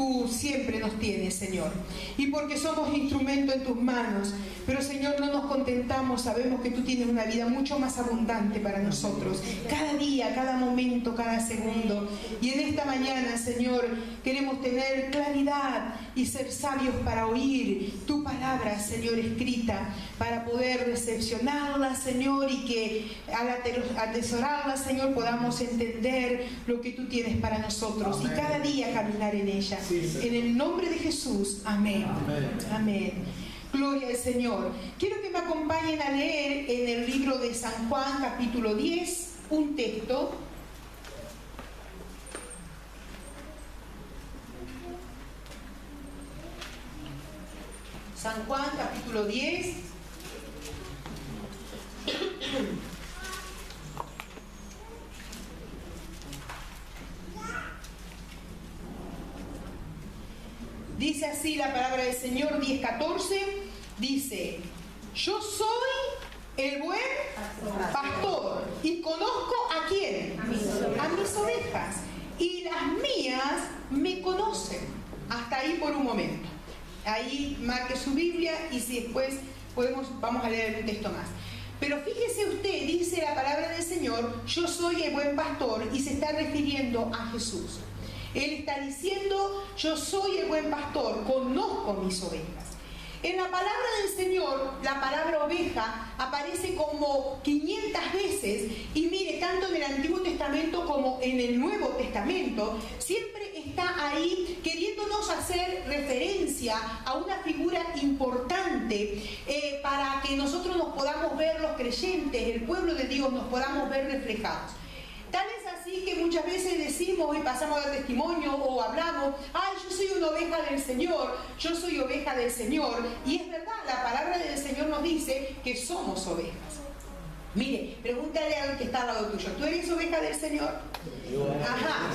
tú siempre nos tienes, Señor, y porque somos instrumento en tus manos. Pero, Señor, no nos contentamos, sabemos que tú tienes una vida mucho más abundante para nosotros, cada día, cada momento, cada segundo. Y en esta mañana, Señor, queremos tener claridad y ser sabios para oír tu palabra, Señor, escrita, para poder recepcionarla, Señor, y que al atesorarla, Señor, podamos entender lo que tú tienes para nosotros. Amén. Y cada día caminar en ella. Sí, en el nombre de Jesús. Amén. Amén. Amén. Gloria al Señor. Quiero que me acompañen a leer en el libro de San Juan, capítulo 10, un texto. San Juan, capítulo 10. Dice así la palabra del Señor, 10:14, dice: yo soy el buen pastor y conozco ¿a quién? A mis ovejas, y las mías me conocen. Hasta ahí por un momento. Ahí marque su Biblia y si después vamos a leer un texto más. Pero fíjese usted, dice la palabra del Señor, yo soy el buen pastor, y se está refiriendo a Jesús. Él está diciendo, yo soy el buen pastor, conozco mis ovejas. En la palabra del Señor, la palabra oveja aparece como 500 veces, y mire, tanto en el Antiguo Testamento como en el Nuevo Testamento, siempre está ahí queriéndonos hacer referencia a una figura importante para que nosotros nos podamos ver, los creyentes, el pueblo de Dios, nos podamos ver reflejados. Tal es así que muchas veces decimos y pasamos al testimonio o hablamos, ay, yo soy una oveja del Señor, yo soy oveja del Señor. Y es verdad, la palabra del Señor nos dice que somos ovejas. Mire, pregúntale al que está al lado tuyo, ¿tú eres oveja del Señor? Ajá.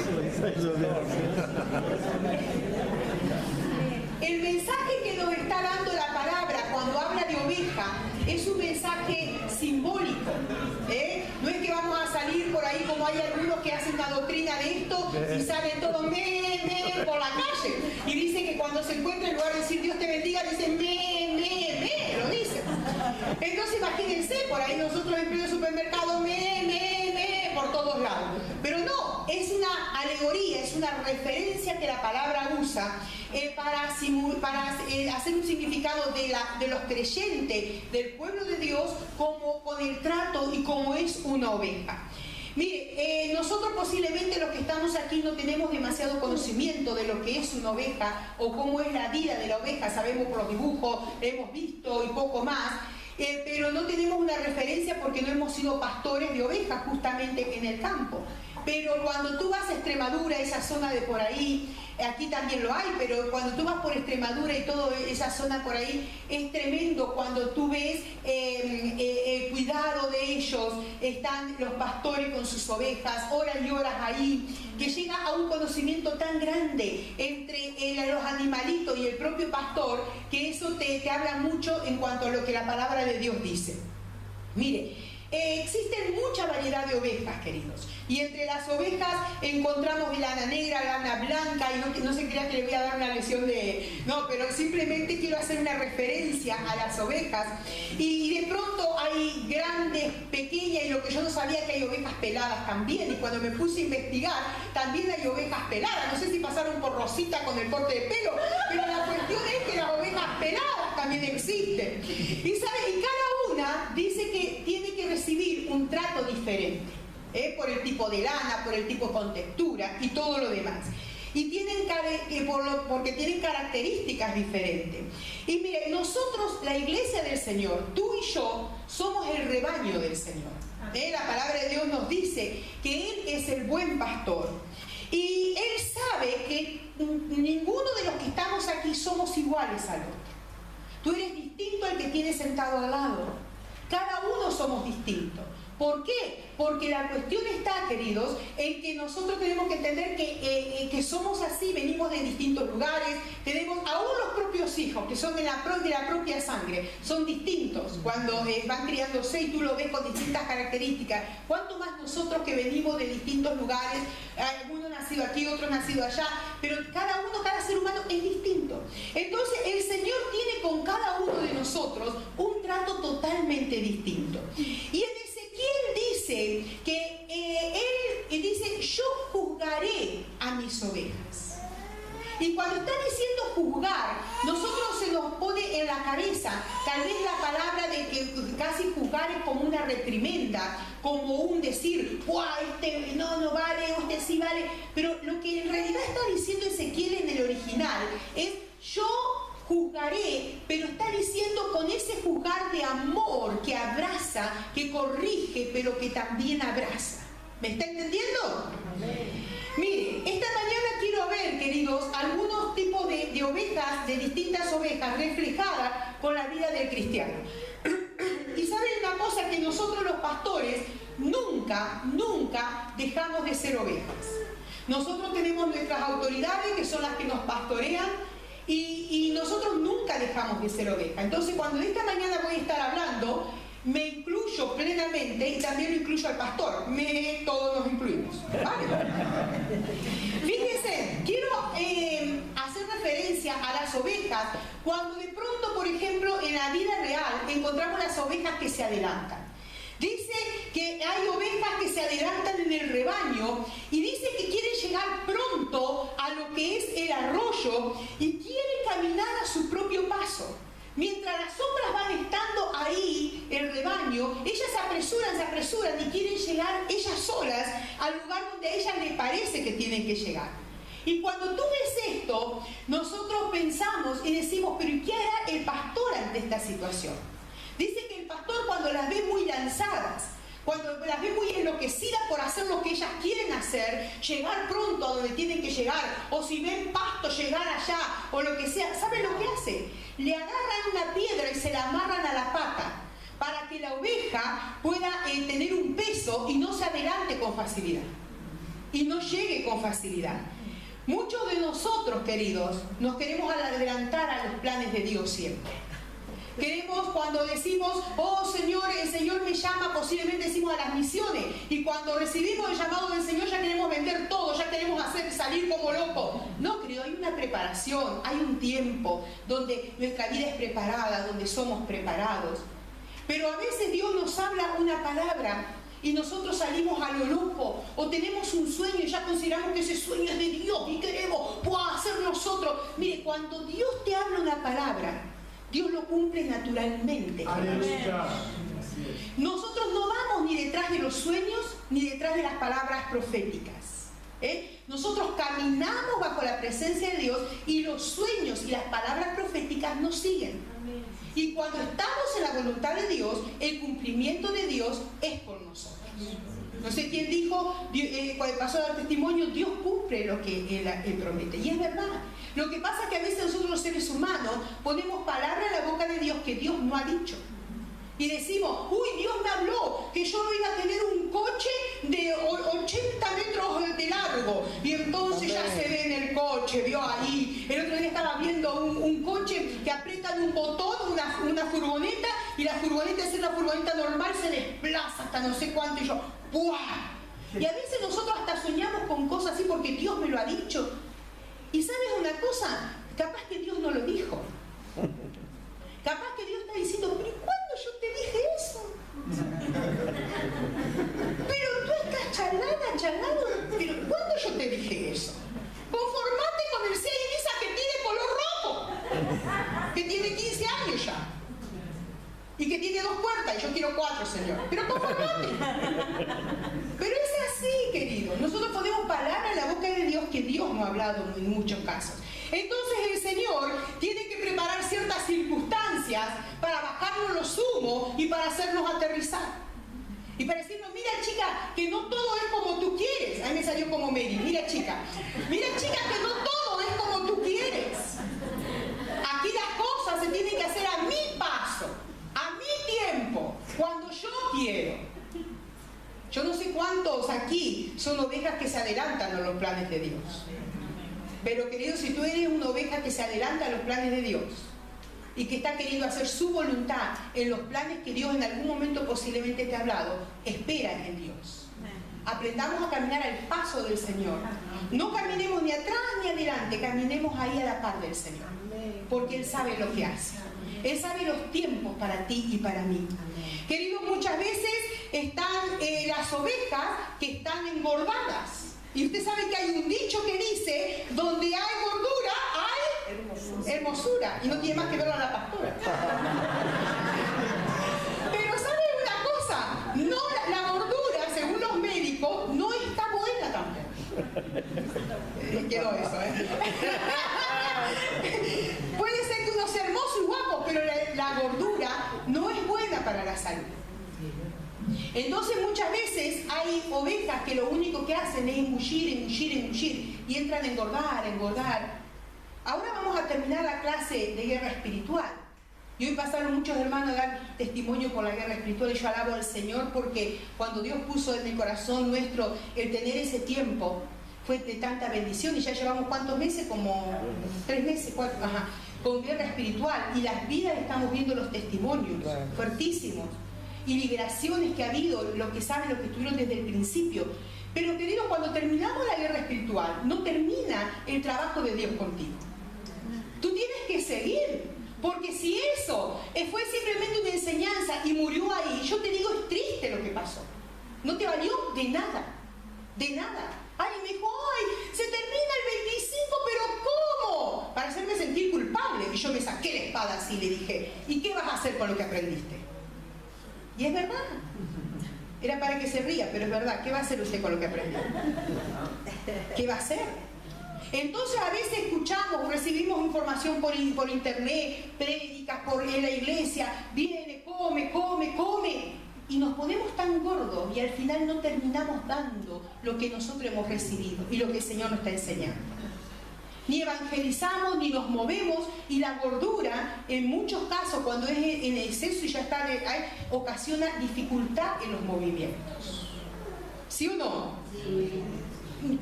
El mensaje que nos está dando la palabra cuando habla de oveja es un mensaje simbólico. No es que vamos a salir por ahí como hay algunos que hacen una doctrina de esto y salen todos por la calle y dicen que cuando se encuentran, en lugar de decir Dios te bendiga, dicen lo dicen. Entonces imagínense, por ahí nosotros en pleno supermercado por todos lados. Pero no, es una alegoría, es una referencia que la palabra usa para hacer un significado de los creyentes, del pueblo de Dios, como con el trato y como es una oveja. Mire, nosotros posiblemente los que estamos aquí no tenemos demasiado conocimiento de lo que es una oveja o cómo es la vida de la oveja. Sabemos por los dibujos, hemos visto y poco más. Pero no tenemos una referencia porque no hemos sido pastores de ovejas justamente en el campo. Pero cuando tú vas a Extremadura, esa zona de por ahí, aquí también lo hay, pero cuando tú vas por Extremadura y toda esa zona por ahí, es tremendo cuando tú ves el cuidado de ellos. Están los pastores con sus ovejas, horas y horas ahí, que llega a un conocimiento tan grande entre los animalitos y el propio pastor, que eso te habla mucho en cuanto a lo que la palabra de Dios dice. Mire, existen mucha variedad de ovejas, queridos, y entre las ovejas encontramos lana negra, lana blanca, y no se crea que le voy a dar una lección de... No, pero simplemente quiero hacer una referencia a las ovejas, y de pronto hay grandes, pequeñas, y lo que yo no sabía, que hay ovejas peladas también, y cuando me puse a investigar, también hay ovejas peladas. No sé si pasaron por Rosita con el corte de pelo, pero la cuestión es que las ovejas peladas también existen. Y ¿sabe? Y cada una dice que tiene que recibir un trato diferente, por el tipo de lana, por el tipo con textura y todo lo demás. Y porque tienen características diferentes. Y mire, nosotros, la iglesia del Señor, tú y yo, somos el rebaño del Señor. La palabra de Dios nos dice que Él es el buen pastor. Y Él sabe que ninguno de los que estamos aquí somos iguales al otro. Tú eres distinto al que tienes sentado al lado. Cada uno somos distintos. ¿Por qué? Porque la cuestión está, queridos, en que nosotros tenemos que entender que somos así, venimos de distintos lugares, tenemos aún los propios hijos, que son de la propia sangre, son distintos cuando van criándose y tú lo ves con distintas características. ¿Cuánto más nosotros que venimos de distintos lugares, alguno nacido aquí, otro nacido allá, pero cada ser humano Entonces el Señor tiene con cada uno de nosotros un trato totalmente distinto. Y en Ezequiel dice que Él dice, yo juzgaré a mis ovejas. Y cuando está diciendo juzgar, nosotros se nos pone en la cabeza tal vez la palabra de que casi juzgar es como una reprimenda, como un decir, este no vale, este sí vale. Pero lo que en realidad está diciendo Ezequiel en el original es, yo juzgaré, pero está diciendo con ese juzgar de amor que abraza, que corrige, pero que también abraza. ¿Me está entendiendo? Mire, esta mañana quiero ver, queridos, algunos tipos de ovejas, de distintas ovejas reflejadas con la vida del cristiano. Y saben una cosa, que nosotros los pastores nunca dejamos de ser ovejas. Nosotros tenemos nuestras autoridades que son las que nos pastorean y nosotros nunca dejamos de ser ovejas. Entonces cuando esta mañana voy a estar hablando, me incluyo plenamente y también lo incluyo al pastor. Todos nos incluimos, ¿vale? Fíjense, quiero hacer referencia a las ovejas cuando de pronto, por ejemplo, en la vida real encontramos las ovejas que se adelantan. Dice que hay ovejas que se adelantan en el rebaño y dice que quieren llegar pronto a lo que es el arroyo y quieren caminar a su propio paso. Mientras las otras van estando ahí, el rebaño, ellas se apresuran y quieren llegar ellas solas al lugar donde a ellas les parece que tienen que llegar. Y cuando tú ves esto, nosotros pensamos y decimos, pero ¿y qué hará el pastor ante esta situación? Dice que el pastor cuando las ve muy lanzadas, cuando las ve muy enloquecidas por hacer lo que ellas quieren hacer, llegar pronto a donde tienen que llegar, o si ven pasto, llegar allá, o lo que sea, ¿saben lo que hace? Le agarran una piedra y se la amarran a la pata, para que la oveja pueda tener un peso y no se adelante con facilidad, y no llegue con facilidad. Muchos de nosotros, queridos, nos queremos adelantar a los planes de Dios siempre. Queremos, cuando decimos, oh Señor, el Señor me llama, posiblemente decimos a las misiones, y cuando recibimos el llamado del Señor ya queremos vender todo, ya queremos salir como locos. No, querido, hay una preparación, hay un tiempo donde nuestra vida es preparada, donde somos preparados. Pero a veces Dios nos habla una palabra y nosotros salimos a lo loco, o tenemos un sueño y ya consideramos que ese sueño es de Dios y queremos hacer nosotros. Mire, cuando Dios te habla una palabra, Dios lo cumple naturalmente. Aleluya. Nosotros no vamos ni detrás de los sueños ni detrás de las palabras proféticas. Nosotros caminamos bajo la presencia de Dios y los sueños y las palabras proféticas nos siguen. Y cuando estamos en la voluntad de Dios, el cumplimiento de Dios es por nosotros. No sé quién dijo, cuando pasó a dar testimonio, Dios cumple lo que Él promete. Y es verdad. Lo que pasa es que a veces nosotros los seres humanos ponemos palabras en la boca de Dios que Dios no ha dicho. Y decimos, uy, Dios me habló que yo iba a tener un coche de 80 metros de largo. Y entonces ya se ve en el coche, vio ahí. El otro día estaba viendo un coche que apretan un botón, una furgoneta, y la furgoneta es una furgoneta normal, se desplaza hasta no sé cuánto. Y yo, ¡buah! Y a veces nosotros hasta soñamos con cosas así porque Dios me lo ha dicho. Y ¿sabes una cosa? Capaz que Dios no lo dijo. Capaz que Dios está diciendo, pero ¿cuándo yo te dije eso? Pero tú estás charlando, pero ¿cuándo yo te dije eso? Conformate con el Sea Ibiza que tiene color rojo, que tiene 15 años ya, y que tiene 2 puertas, y yo quiero 4, Señor. Pero conformate. Pero es así, querido. Nosotros ponemos palabras en la boca de Dios que Dios no ha hablado en muchos casos. Entonces el Señor tiene que preparar ciertas circunstancias para bajarnos los humos y para hacernos aterrizar. Y para decirnos, mira chica, que no todo es como tú quieres. Ahí me salió como Mary. Mira chica, que no todo es como tú quieres. Aquí las cosas se tienen que hacer a mi paso, a mi tiempo, cuando yo quiero. Yo no sé cuántos aquí son ovejas que se adelantan a los planes de Dios. Pero querido, si tú eres una oveja que se adelanta a los planes de Dios y que está queriendo hacer su voluntad en los planes que Dios en algún momento posiblemente te ha hablado, espera en Dios. Aprendamos a caminar al paso del Señor. No caminemos ni atrás ni adelante, caminemos ahí a la par del Señor. Porque Él sabe lo que hace. Él sabe los tiempos para ti y para mí. Queridos, muchas veces están las ovejas que están engordadas. Y usted sabe que hay un dicho que dice, donde hay gordura, hay hermosura. Y no tiene más que verlo a la pastora. Pero ¿sabe una cosa? No, la gordura, según los médicos, no está buena tampoco. Quedó eso, ¿eh? Puede ser que uno sea hermoso y guapo, pero la gordura no es buena para la salud. Entonces muchas veces hay ovejas que lo único que hacen es engullir y entran a engordar. Ahora vamos a terminar la clase de guerra espiritual. Y hoy pasaron muchos hermanos a dar testimonio por la guerra espiritual y yo alabo al Señor porque cuando Dios puso en el corazón nuestro el tener ese tiempo fue de tanta bendición y ya llevamos ¿cuántos meses? Como 3 meses, 4, con guerra espiritual y las vidas estamos viendo los testimonios fuertísimos. Y liberaciones que ha habido, los que saben, los que estuvieron desde el principio. Pero queridos, cuando terminamos la guerra espiritual, no termina el trabajo de Dios contigo. Tú tienes que seguir, porque si eso fue simplemente una enseñanza y murió ahí, yo te digo, es triste lo que pasó. No te valió de nada, de nada. Ay, me dijo, ay, se termina el 25, pero ¿cómo? Para hacerme sentir culpable. Y yo me saqué la espada así y le dije, ¿y qué vas a hacer con lo que aprendiste? Y es verdad. Era para que se ría, pero es verdad. ¿Qué va a hacer usted con lo que aprendió? ¿Qué va a hacer? Entonces a veces escuchamos, recibimos información por internet, prédicas en la iglesia, viene, come, y nos ponemos tan gordos y al final no terminamos dando lo que nosotros hemos recibido y lo que el Señor nos está enseñando. Ni evangelizamos, ni nos movemos, y la gordura, en muchos casos, cuando es en exceso y ya está, ocasiona dificultad en los movimientos. ¿Sí o no? Sí.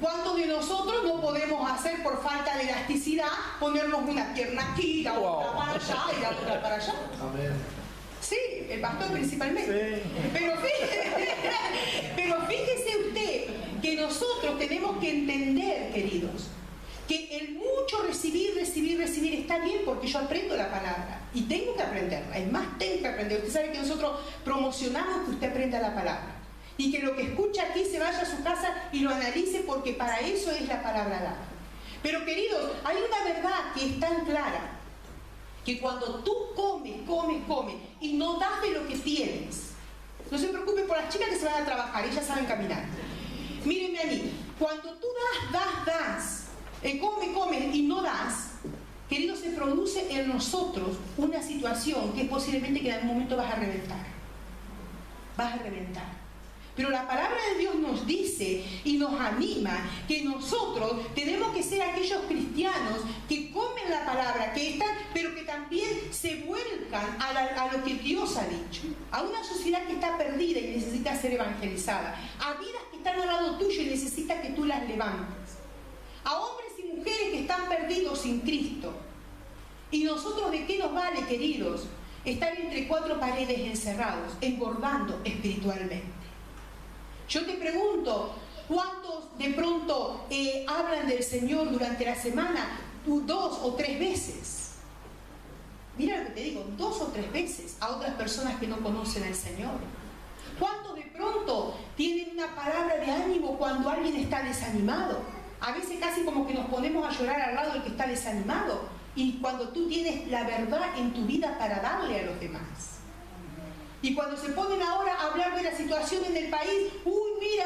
¿Cuántos de nosotros no podemos hacer por falta de elasticidad, ponernos una pierna aquí, la otra para allá y la otra para allá? Amén. Sí, el pastor principalmente. Sí. Pero fíjese usted que nosotros tenemos que entender, queridos, que el mucho recibir está bien porque yo aprendo la palabra y tengo que aprenderla, es más, tengo que aprender. Usted sabe que nosotros promocionamos que usted aprenda la palabra y que lo que escucha aquí se vaya a su casa y lo analice porque para eso es la palabra dada. Pero queridos, hay una verdad que es tan clara, que cuando tú comes y no das de lo que tienes, no se preocupe por las chicas que se van a trabajar, ellas saben caminar. Mírenme a mí, cuando tú das, come y no das, querido, se produce en nosotros una situación que posiblemente que en algún momento vas a reventar. Pero la palabra de Dios nos dice y nos anima que nosotros tenemos que ser aquellos cristianos que comen la palabra, que están, pero que también se vuelcan a lo que Dios ha dicho. A una sociedad que está perdida y necesita ser evangelizada. A vidas que están al lado tuyo y necesita que tú las levantes. A hombres y mujeres que están perdidos sin Cristo. ¿Y nosotros de qué nos vale, queridos, estar entre 4 paredes encerrados, engordando espiritualmente? Yo te pregunto, ¿cuántos de pronto hablan del Señor durante la semana 2 o 3 veces? Mira lo que te digo, 2 o 3 veces a otras personas que no conocen al Señor. ¿Cuántos de pronto tienen una palabra de ánimo cuando alguien está desanimado? A veces casi como que nos ponemos a llorar al lado del que está desanimado. Y cuando tú tienes la verdad en tu vida para darle a los demás. Y cuando se ponen ahora a hablar de la situación en el país, mira,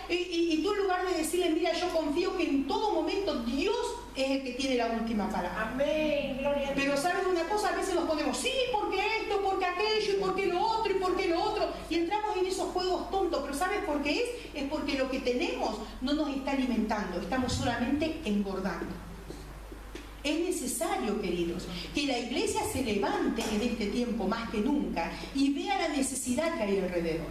y tú en lugar de decirle, mira, yo confío que en todo momento Dios es el que tiene la última palabra. Amén, gloria a Dios. Pero ¿sabes una cosa? A veces nos ponemos, sí, porque esto, porque aquello, y porque lo otro, y porque lo otro, y entramos en esos juegos tontos. Pero ¿sabes por qué es? Es porque lo que tenemos no nos está alimentando, estamos solamente engordando. Es necesario, queridos, que la iglesia se levante en este tiempo más que nunca y vea la necesidad que hay alrededor.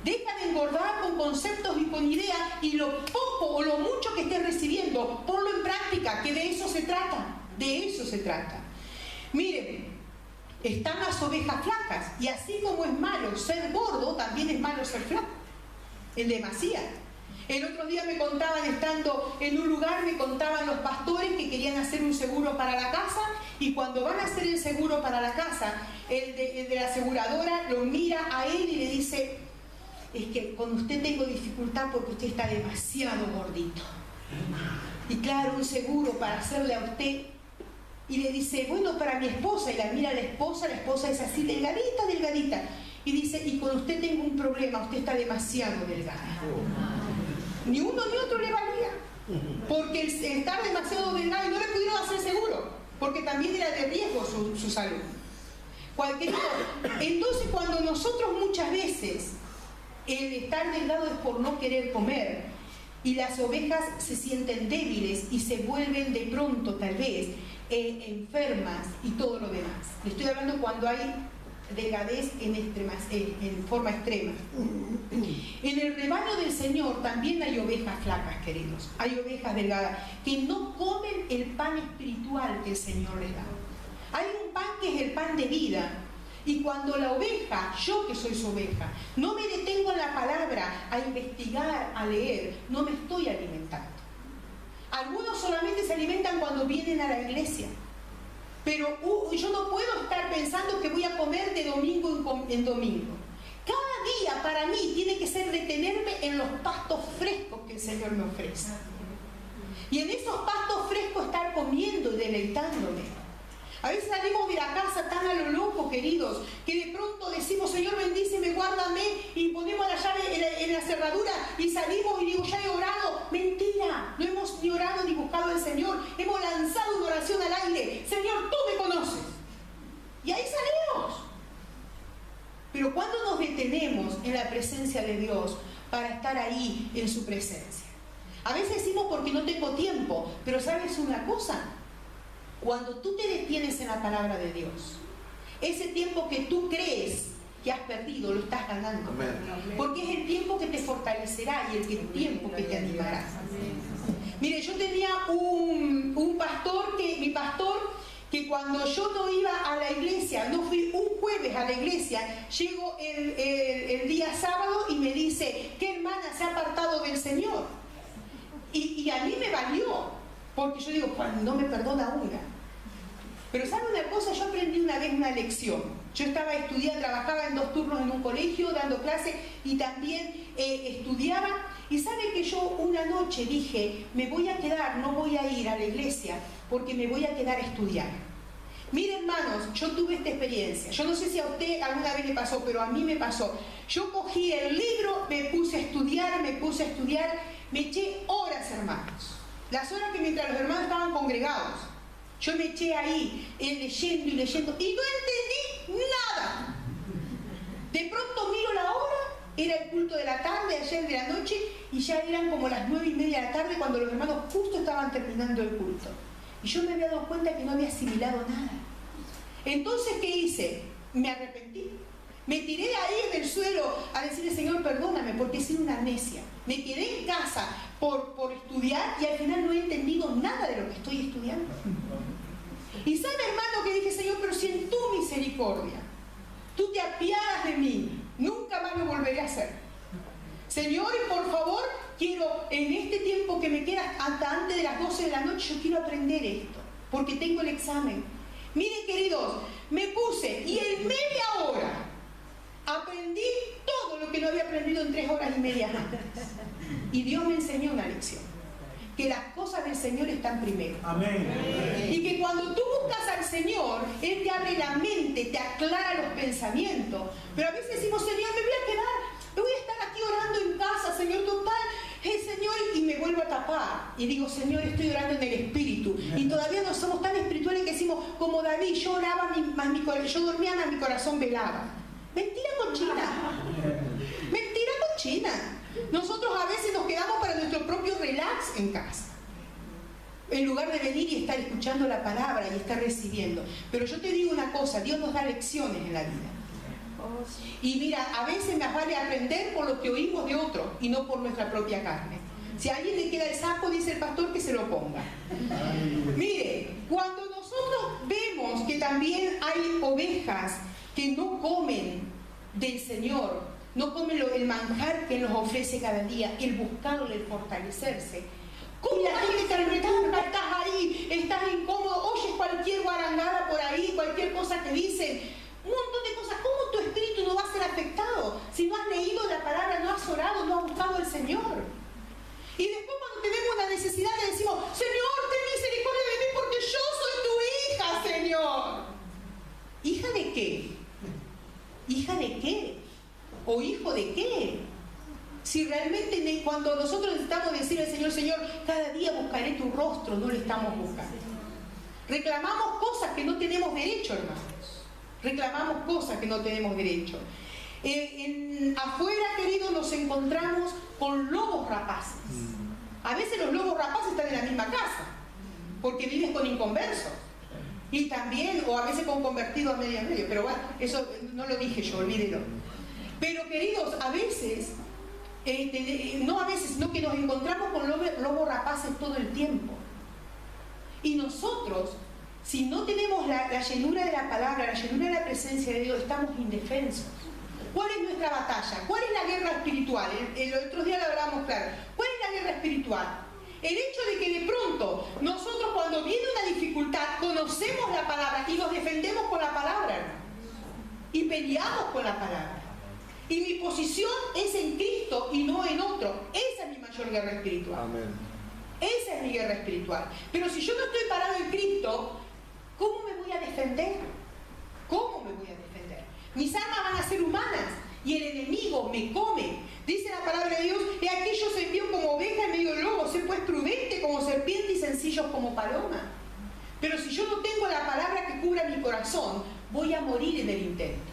Deja de engordar con conceptos y con ideas, y lo poco o lo mucho que estés recibiendo, ponlo en práctica, que de eso se trata. De eso se trata. Miren, están las ovejas flacas, y así como es malo ser gordo, también es malo ser flaco. en demasía. El otro día me contaban, estando en un lugar, me contaban los pastores que querían hacer un seguro para la casa, y cuando van a hacer el seguro para la casa, el de la aseguradora lo mira a él y le dice: es que con usted tengo dificultad porque usted está demasiado gordito. Y claro, un seguro para hacerle a usted. Y le dice: bueno, para mi esposa. Y la mira a la esposa es así, delgadita, delgadita. Y dice: y con usted tengo un problema, usted está demasiado delgada. Ni uno ni otro le valía, porque el estar demasiado delgado, y no le pudieron hacer seguro, porque también era de riesgo su salud. Cualquier cosa. Entonces, cuando nosotros muchas veces el estar delgado es por no querer comer, y las ovejas se sienten débiles y se vuelven de pronto tal vez enfermas y todo lo demás. Le estoy hablando cuando hay delgadez en forma extrema. En el rebaño del Señor también hay ovejas flacas, queridos. Hay ovejas delgadas que no comen el pan espiritual que el Señor les da. Hay un pan que es el pan de vida. Y cuando la oveja, yo que soy su oveja, no me detengo en la palabra a investigar, a leer, no me estoy alimentando. Algunos solamente se alimentan cuando vienen a la iglesia. Pero yo no puedo estar pensando que voy a comer de domingo en domingo. Cada día para mí tiene que ser detenerme en los pastos frescos que el Señor me ofrece. Y en esos pastos frescos estar comiendo y deleitándome. A veces salimos de la casa tan a lo loco, queridos, que de pronto decimos: Señor, bendíceme, guárdame, y ponemos la llave en la cerradura y salimos y digo: ya he orado. Mentira, no hemos ni orado ni buscado al Señor. Hemos lanzado una oración al aire: Señor, tú me conoces. Y ahí salimos. Pero ¿cuándo nos detenemos en la presencia de Dios para estar ahí en su presencia? A veces decimos: porque no tengo tiempo. Pero ¿sabes una cosa? Cuando tú te detienes en la palabra de Dios, ese tiempo que tú crees que has perdido, lo estás ganando. Porque es el tiempo que te fortalecerá y el tiempo que te animará. Mire, yo tenía un pastor, mi pastor, que cuando yo no iba a la iglesia, no fui un jueves a la iglesia, llego el día sábado y me dice: ¿qué hermana se ha apartado del Señor? Y a mí me valió, porque yo digo: pues no me perdona una. Pero ¿sabe una cosa? Yo aprendí una vez una lección. Yo estaba estudiando, trabajaba en 2 turnos en un colegio, dando clases, y también estudiaba. Y ¿sabe que yo una noche dije: me voy a quedar, no voy a ir a la iglesia, porque me voy a quedar a estudiar? Mire, hermanos, yo tuve esta experiencia. Yo no sé si a usted alguna vez le pasó, pero a mí me pasó. Yo cogí el libro, me puse a estudiar, me eché horas, hermanos. Las horas que mientras los hermanos estaban congregados. Yo me eché ahí, leyendo y leyendo, y no entendí nada. De pronto miro la hora, era el culto de la tarde, ayer de la noche, y ya eran como las 9:30 de la tarde cuando los hermanos justo estaban terminando el culto. Y yo me había dado cuenta que no había asimilado nada. Entonces, ¿qué hice? Me arrepentí. Me tiré ahí en el suelo a decirle: Señor, perdóname, porque he sido una necia. Me quedé en casa por estudiar, y al final no he entendido nada de lo que estoy estudiando. Y sabe, hermano, que dije: Señor, pero si en tu misericordia tú te apiadas de mí, nunca más lo volveré a hacer. Señor, y por favor, quiero, en este tiempo que me queda hasta antes de las 12 de la noche, yo quiero aprender esto, porque tengo el examen. Miren, queridos, me puse y en media hora aprendí todo lo que no había aprendido en 3 horas y media antes. Y Dios me enseñó una lección: que las cosas del Señor están primero. Amén. Y que cuando tú buscas al Señor, Él te abre la mente, te aclara los pensamientos. Pero a veces decimos: Señor, me voy a quedar, me voy a estar aquí orando en casa, Señor, total, Señor, y me vuelvo a tapar. Y digo: Señor, estoy orando en el Espíritu. Y todavía no somos tan espirituales que decimos, como David: yo oraba, yo dormía, más mi corazón velaba. Mentira cochina. Mentira cochina. Nosotros a veces nos quedamos para nuestro propio relax en casa, en lugar de venir y estar escuchando la palabra y estar recibiendo. Pero yo te digo una cosa: Dios nos da lecciones en la vida. Y mira, a veces más vale aprender por lo que oímos de otros y no por nuestra propia carne. Si a alguien le queda el saco, dice el pastor, que se lo ponga. Mire, cuando nosotros vemos que también hay ovejas que no comen del Señor, no comen el manjar que nos ofrece cada día, el buscarle, el fortalecerse. ¿Cómo la gente te retarda? Estás ahí, estás incómodo, oyes cualquier guarangada por ahí, cualquier cosa que dicen, un montón de cosas. ¿Cómo tu espíritu no va a ser afectado? Si no has leído la palabra, no has orado, no has buscado al Señor. Y después cuando tenemos la necesidad le decimos, Señor, ten misericordia de mí porque yo soy tu hija, Señor. ¿Hija de qué? ¿Hija de qué? ¿O hijo de qué? Si realmente cuando nosotros necesitamos decirle al Señor, Señor, cada día buscaré tu rostro, no lo estamos buscando. Reclamamos cosas que no tenemos derecho, hermanos. Reclamamos cosas que no tenemos derecho. Afuera, queridos, nos encontramos con lobos rapaces. A veces los lobos rapaces están en la misma casa, porque vives con inconversos. Y también, o a veces con convertidos a medio, pero bueno, eso no lo dije yo, olvídelo. Pero queridos, a veces, no a veces, sino que nos encontramos con lobos rapaces todo el tiempo. Y nosotros, si no tenemos la llenura de la palabra, la llenura de la presencia de Dios, estamos indefensos. ¿Cuál es nuestra batalla? ¿Cuál es la guerra espiritual? El otro día lo hablábamos claro. ¿Cuál es la guerra espiritual? El hecho de que de pronto nosotros cuando viene una dificultad conocemos la palabra y nos defendemos con la palabra, hermano. Y peleamos con la palabra. Y mi posición es en Cristo y no en otro. Esa es mi mayor guerra espiritual. Amén. Esa es mi guerra espiritual. Pero si yo no estoy parado en Cristo, ¿cómo me voy a defender? ¿Cómo me voy a defender? Mis armas van a ser humanas y el enemigo me come. Dice la palabra de Dios, y aquí yo os envío como oveja en medio de lobos, sé pues prudente como serpiente y sencillos como paloma. Pero si yo no tengo la palabra que cubra mi corazón, voy a morir en el intento.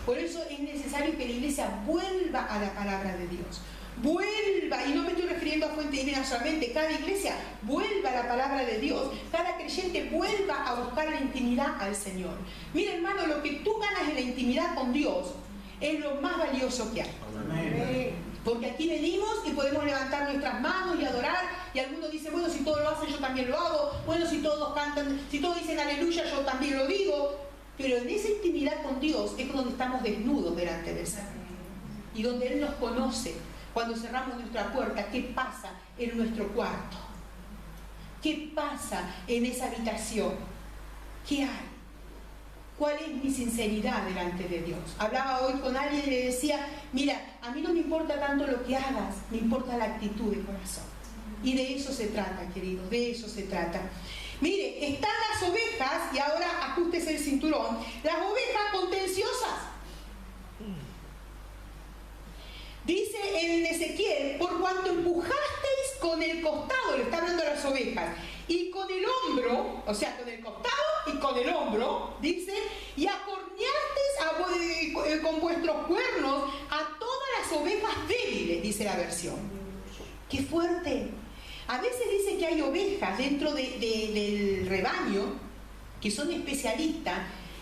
Por eso es necesario que la iglesia vuelva a la palabra de Dios. Vuelva, y no me estoy refiriendo a Fuente Divina solamente, cada iglesia vuelva a la palabra de Dios, cada creyente vuelva a buscar la intimidad al Señor. Mira, hermano, lo que tú ganas en la intimidad con Dios es lo más valioso que hay. Amén. Porque aquí venimos y podemos levantar nuestras manos y adorar, y algunos dicen, bueno, si todos lo hacen yo también lo hago, bueno, si todos cantan, si todos dicen aleluya yo también lo digo, pero en esa intimidad con Dios es donde estamos desnudos delante del Señor y donde Él nos conoce. Cuando cerramos nuestra puerta, ¿qué pasa en nuestro cuarto? ¿Qué pasa en esa habitación? ¿Qué hay? ¿Cuál es mi sinceridad delante de Dios? Hablaba hoy con alguien y le decía, mira, a mí no me importa tanto lo que hagas, me importa la actitud de corazón. Y de eso se trata, queridos, de eso se trata. Mire, están las ovejas, y ahora ajústese el cinturón, las ovejas contenciosas. Dice en Ezequiel, por cuanto empujasteis con el costado, le está hablando a las ovejas, y con el hombro, o sea, con el costado y con el hombro, dice, y acorneasteis con vuestros cuernos a todas las ovejas débiles, dice la versión. ¡Qué fuerte! A veces dice que hay ovejas dentro del rebaño que son especialistas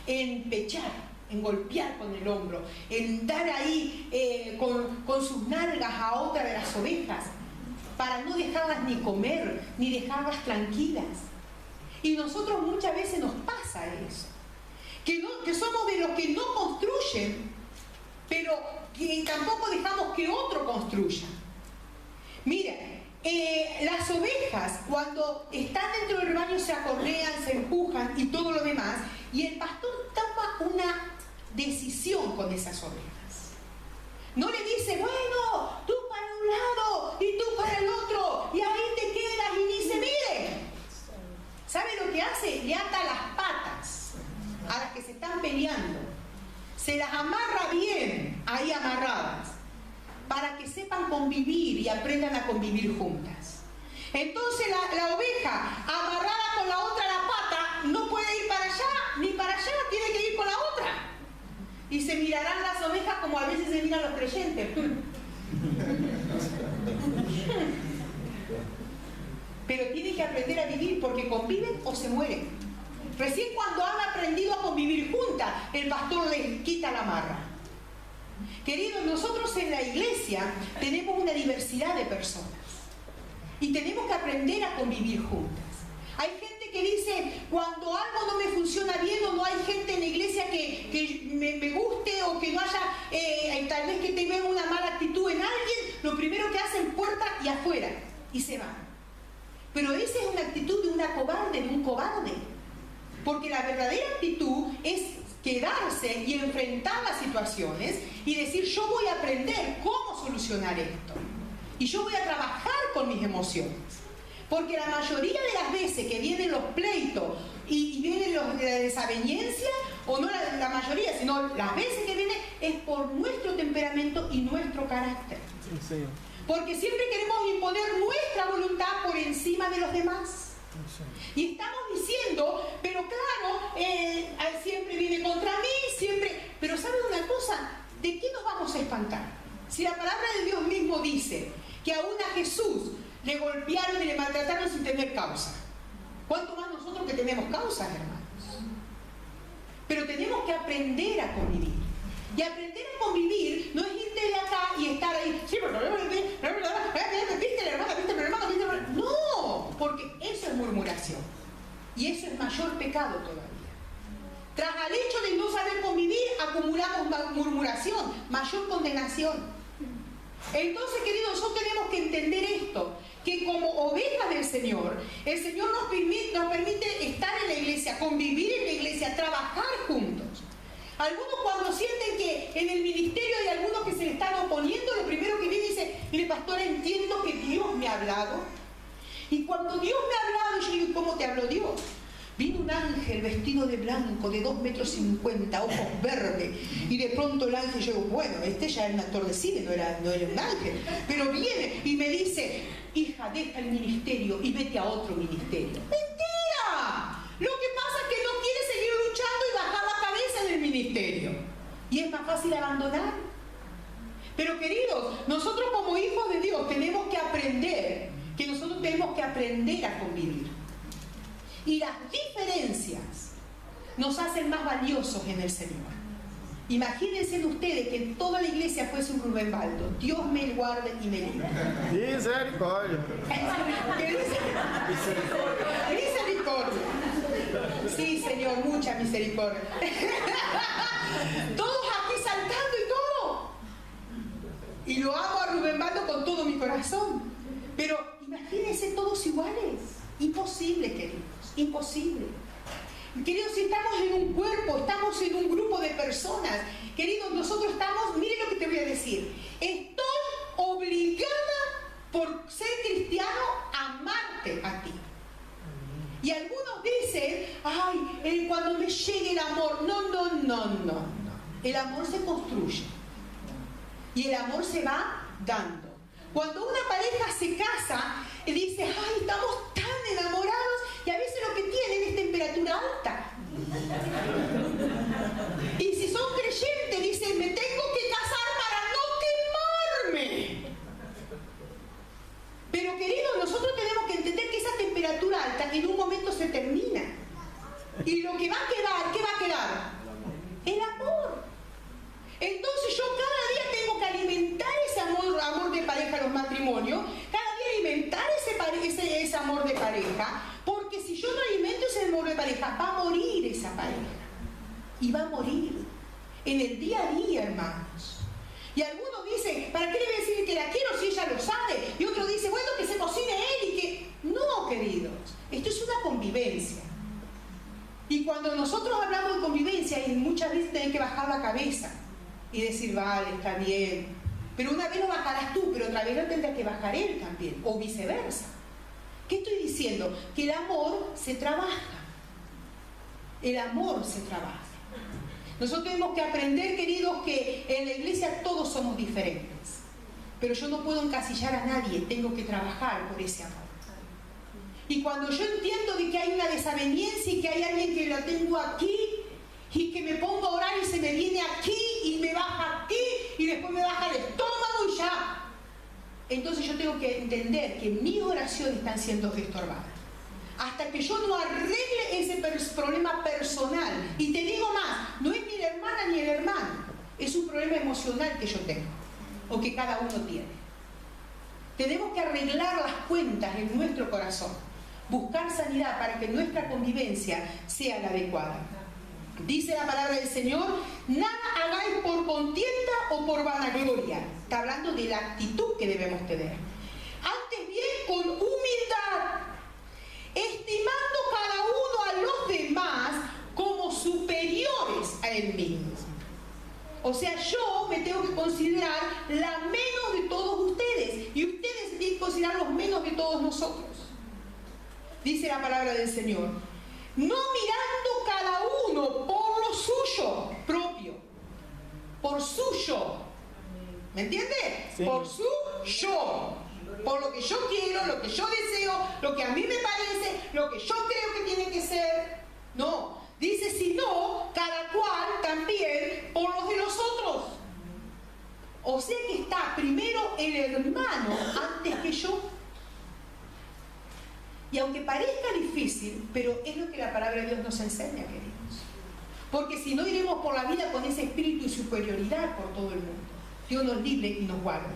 en pechar, en golpear con el hombro, en dar ahí con sus nalgas a otra de las ovejas, para no dejarlas ni comer, ni dejarlas tranquilas. Y nosotros muchas veces nos pasa eso, que somos de los que no construyen, pero que tampoco dejamos que otro construya. Mira, las ovejas cuando están dentro del rebaño se acornean, se empujan y todo lo demás, y el pastor toma una decisión con esas ovejas. No le dice, bueno, tú para un lado y tú para el otro, y ahí te quedas, y dice, mire, ¿sabe lo que hace? Le ata las patas a las que se están peleando, se las amarra bien ahí amarradas, para que sepan convivir y aprendan a convivir juntas. Entonces la oveja amarrada con la otra la pata no puede ir para allá ni para allá, tiene que ir con la otra. Y se mirarán las ovejas como a veces se miran los creyentes. Pero tienen que aprender a vivir porque conviven o se mueren. Recién cuando han aprendido a convivir juntas, el pastor les quita la amarra. Queridos, nosotros en la iglesia tenemos una diversidad de personas y tenemos que aprender a convivir juntas. Hay gente que dice, cuando algo no me funciona bien o no hay gente en la iglesia que me guste o que no haya, tal vez que tenga una mala actitud en alguien, lo primero que hacen, puerta y afuera, y se van. Pero esa es una actitud de una cobarde, de un cobarde. Porque la verdadera actitud es quedarse y enfrentar las situaciones y decir, yo voy a aprender cómo solucionar esto. Y yo voy a trabajar con mis emociones. Porque la mayoría de las veces que vienen los pleitos y vienen la desaveniencia, o no la mayoría, sino las veces que vienen, es por nuestro temperamento y nuestro carácter. Sí. Porque siempre queremos imponer nuestra voluntad por encima de los demás. Sí. Y estamos diciendo, pero claro, siempre viene contra mí, siempre... Pero ¿saben una cosa? ¿De qué nos vamos a espantar? Si la palabra de Dios mismo dice que aún a Jesús le golpearon y le maltrataron sin tener causa. ¿Cuánto más nosotros que tenemos causas, hermanos? Pero tenemos que aprender a convivir. Y aprender a convivir no es irte de acá y estar ahí, sí, pero viste la hermana, viste mi hermano, viste la hermana. No, porque eso es murmuración. Y eso es mayor pecado todavía. Tras al hecho de no saber convivir, acumulamos murmuración, mayor condenación. Entonces, queridos, nosotros tenemos que entender esto, que como ovejas del Señor, el Señor nos permite estar en la iglesia, convivir en la iglesia, trabajar juntos. Algunos cuando sienten que en el ministerio hay algunos que se le están oponiendo, lo primero que viene dice, mire pastora, entiendo que Dios me ha hablado. Y cuando Dios me ha hablado, yo digo, ¿cómo te habló Dios? Vino un ángel vestido de blanco, de 2,50 metros, ojos verdes, y de pronto el ángel, yo digo, bueno, este ya era un actor de cine, no era un ángel, pero viene y me dice, hija, deja el ministerio y vete a otro ministerio. ¡Mentira! Lo que pasa es que no quiere seguir luchando y bajar la cabeza en el ministerio. Y es más fácil abandonar. Pero queridos, nosotros como hijos de Dios tenemos que aprender, que nosotros tenemos que aprender a convivir. Y las diferencias nos hacen más valiosos en el Señor. Imagínense ustedes que en toda la iglesia fuese un Rubén Baldo. Dios me guarde y me libre. Misericordia. Misericordia. Sí, Señor, mucha misericordia. Todos aquí saltando y todo. Y lo amo a Rubén Baldo con todo mi corazón. Pero imagínense todos iguales. Imposible, queridos. Imposible. Queridos, si estamos en un cuerpo, estamos en un grupo de personas, queridos, nosotros estamos, miren lo que te voy a decir, estoy obligada por ser cristiano a amarte a ti. Y algunos dicen, ay, cuando me llegue el amor, no. El amor se construye y el amor se va dando. Cuando una pareja se casa, dice, ay, estamos tan enamorados, y a veces lo que tienen es temperatura alta. Y si son creyentes, dicen, me tengo que casar para no quemarme. Pero queridos, nosotros tenemos que entender que esa temperatura alta en un momento se termina. Y lo que va a quedar, ¿qué va a quedar? El amor. Entonces yo cada día tengo que alimentar ese amor de pareja en los matrimonios, cada día alimentar ese amor de pareja, porque si yo no alimento ese amor de pareja, va a morir esa pareja. Y va a morir en el día a día, hermanos. Y algunos dicen, ¿para qué le voy a decir que la quiero si ella lo sabe? Y otro dice, bueno, que se cocine él y que... No, queridos, esto es una convivencia. Y cuando nosotros hablamos de convivencia, y muchas veces tienen que bajar la cabeza y decir, vale, está bien. Pero una vez lo bajarás tú, pero otra vez lo tendrá que bajar él también, o viceversa. ¿Qué estoy diciendo? Que el amor se trabaja. El amor se trabaja. Nosotros tenemos que aprender, queridos, que en la iglesia todos somos diferentes. Pero yo no puedo encasillar a nadie, tengo que trabajar por ese amor. Y cuando yo entiendo de que hay una desaveniencia y que hay alguien que la tengo aquí, y que me pongo a orar y se me viene aquí y me baja aquí y después me baja el estómago y ya. Entonces yo tengo que entender que mis oraciones están siendo estorbadas. Hasta que yo no arregle ese problema personal. Y te digo más, no es ni la hermana ni el hermano. Es un problema emocional que yo tengo. O que cada uno tiene. Tenemos que arreglar las cuentas en nuestro corazón. buscar sanidad para que nuestra convivencia sea la adecuada. Dice la palabra del Señor, nada hagáis por contienda o por vanagloria. Está hablando de la actitud que debemos tener. Antes bien, con humildad, estimando cada uno a los demás como superiores a él mismo. O sea, yo me tengo que considerar la menos de todos ustedes y ustedes se tienen que considerar los menos de todos nosotros. Dice la palabra del Señor, no mirando cada uno por lo suyo propio, por suyo, ¿me entiende? Sí. Por su yo, por lo que yo quiero, lo que yo deseo, lo que a mí me parece, lo que yo creo que tiene que ser. No, dice sino cada cual también por los de los otros. O sea que está primero el hermano antes que yo. Y aunque parezca difícil, pero es lo que la palabra de Dios nos enseña, queridos. Porque si no, iremos por la vida con ese espíritu de superioridad por todo el mundo. Dios nos libre y nos guarde.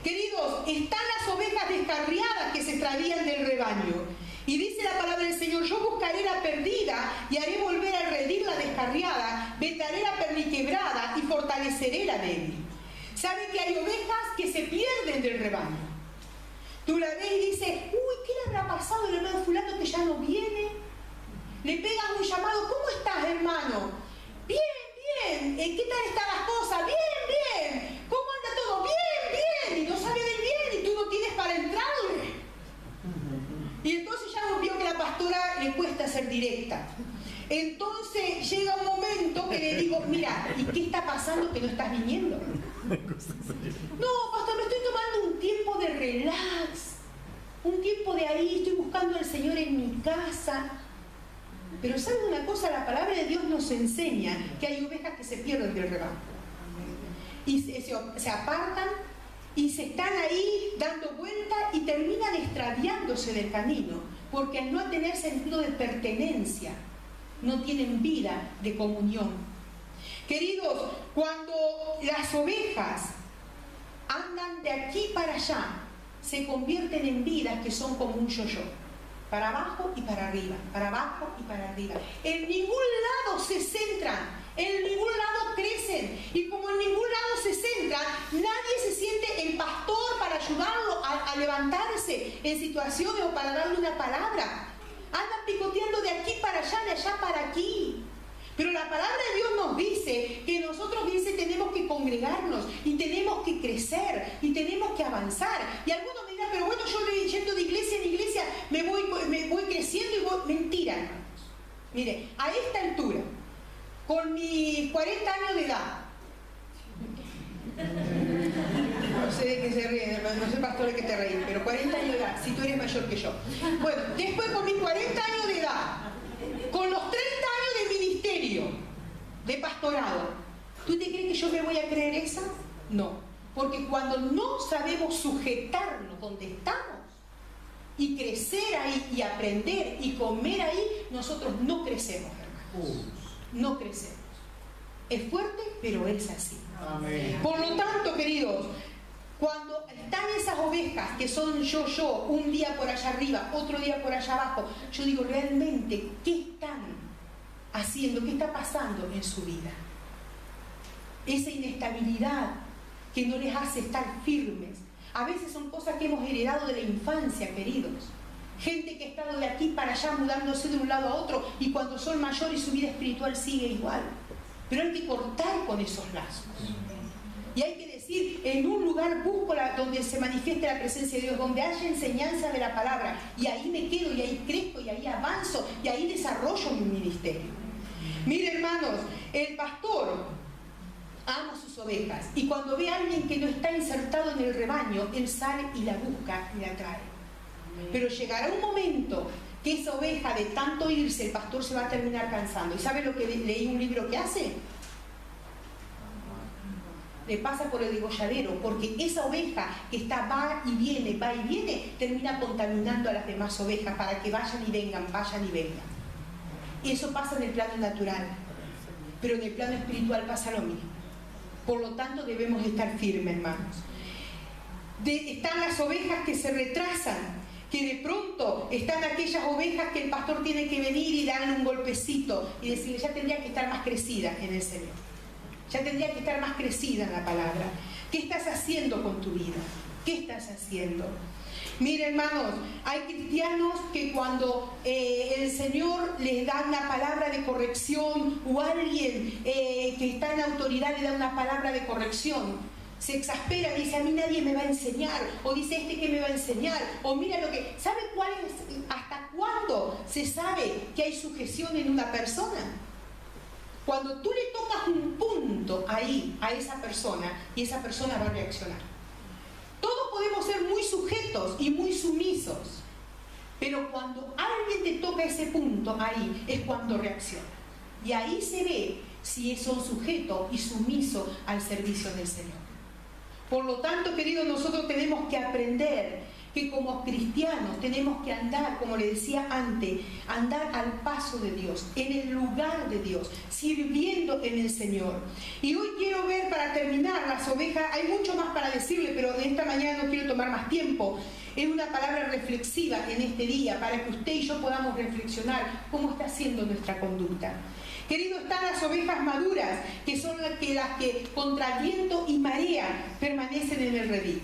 Queridos, están las ovejas descarriadas que se extravían del rebaño. Y dice la palabra del Señor, yo buscaré la perdida y haré volver a redil la descarriada, vetaré la perniquebrada y fortaleceré la débil. ¿Saben que hay ovejas que se pierden del rebaño? Tú la ves y dices, uy, ¿qué le habrá pasado al hermano fulano que ya no viene? Le pegan un llamado, ¿cómo estás, hermano? Bien, bien. ¿Qué tal están las cosas? Bien, bien. ¿Cómo anda todo? Bien, bien. Y no sabe del bien y tú no tienes para entrarle. Y entonces ya vio que la pastora le cuesta ser directa. Entonces llega un momento que le digo, mira, ¿y qué está pasando que no estás viniendo? No, pastor, me estoy tomando un tiempo de relax, un tiempo de ahí, estoy buscando al Señor en mi casa. Pero ¿saben una cosa? La palabra de Dios nos enseña que hay ovejas que se pierden del rebaño. Y se apartan y se están ahí dando vuelta y terminan extraviándose del camino, porque al no tener sentido de pertenencia, no tienen vida de comunión. Queridos, cuando las ovejas andan de aquí para allá, se convierten en vidas que son como un yo-yo, para abajo y para arriba, para abajo y para arriba. En ningún lado se centran, en ningún lado crecen, y como en ningún lado se centran, nadie se siente el pastor para ayudarlo a levantarse en situaciones o para darle una palabra. Andan picoteando de aquí para allá, de allá para aquí. Pero la palabra de Dios nos dice que nosotros, dice, tenemos que congregarnos y tenemos que crecer y tenemos que avanzar. Y algunos me dirán, pero bueno, yo yendo de iglesia en iglesia me voy creciendo y voy... Mentira, hermanos. Mire, a esta altura, con mis 40 años de edad, no sé de qué se ríen, hermano, no sé, pastor, de qué te reís, pero 40 años de edad, si tú eres mayor que yo. Bueno, después con mis 40 años de edad, con los 30 años de ministerio, de pastorado, ¿tú te crees que yo me voy a creer esa? No, porque cuando no sabemos sujetarnos donde estamos y crecer ahí y aprender y comer ahí, nosotros no crecemos, hermanos. No crecemos. Es fuerte, pero es así. Amén. Por lo tanto, queridos, cuando están esas ovejas que son yo, un día por allá arriba, otro día por allá abajo, yo digo, realmente, ¿qué están haciendo? ¿Qué está pasando en su vida? Esa inestabilidad que no les hace estar firmes. A veces son cosas que hemos heredado de la infancia, queridos. Gente que ha estado de aquí para allá mudándose de un lado a otro y cuando son mayores su vida espiritual sigue igual. Pero hay que cortar con esos lazos. Y hay que decir, en un lugar busco donde se manifieste la presencia de Dios, donde haya enseñanza de la palabra, y ahí me quedo, y ahí crezco, y ahí avanzo, y ahí desarrollo mi ministerio. Mire, hermanos, el pastor ama sus ovejas, y cuando ve a alguien que no está insertado en el rebaño, él sale y la busca y la trae. Pero llegará un momento que esa oveja, de tanto irse, el pastor se va a terminar cansando. ¿Y sabe lo que leí un libro que hace? Le pasa por el degolladero, porque esa oveja que va y viene, termina contaminando a las demás ovejas para que vayan y vengan. Eso pasa en el plano natural, pero en el plano espiritual pasa lo mismo. Por lo tanto, debemos estar firmes, hermanos. Están las ovejas que se retrasan, que de pronto están aquellas ovejas que el pastor tiene que venir y darle un golpecito y decirle, ya tendría que estar más crecida en el Señor, ya tendría que estar más crecida en la palabra. ¿Qué estás haciendo con tu vida? ¿Qué estás haciendo? Mira, hermanos, hay cristianos que cuando el Señor les da una palabra de corrección o alguien que está en autoridad le da una palabra de corrección, se exaspera y dice, a mí nadie me va a enseñar, o dice, este que me va a enseñar, o mira lo que... ¿Sabe cuál es, hasta cuándo se sabe que hay sujeción en una persona? Cuando tú le tocas un punto ahí a esa persona y esa persona va a reaccionar. Todos podemos ser muy sujetos y muy sumisos, pero cuando alguien te toca ese punto ahí es cuando reacciona. Y ahí se ve si son sujetos y sumisos al servicio del Señor. Por lo tanto, queridos, nosotros tenemos que aprender que como cristianos tenemos que andar, como le decía antes, andar al paso de Dios, en el lugar de Dios, sirviendo en el Señor. Y hoy quiero ver, para terminar, las ovejas, hay mucho más para decirle, pero de esta mañana no quiero tomar más tiempo. Es una palabra reflexiva en este día, para que usted y yo podamos reflexionar cómo está siendo nuestra conducta. Querido, están las ovejas maduras, que son las que contra viento y marea permanecen en el redil.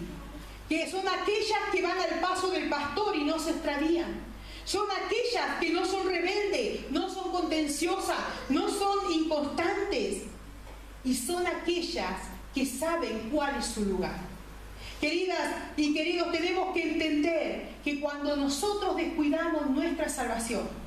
Que son aquellas que van al paso del pastor y no se extravían. Son aquellas que no son rebeldes, no son contenciosas, no son inconstantes. Y son aquellas que saben cuál es su lugar. Queridas y queridos, tenemos que entender que cuando nosotros descuidamos nuestra salvación,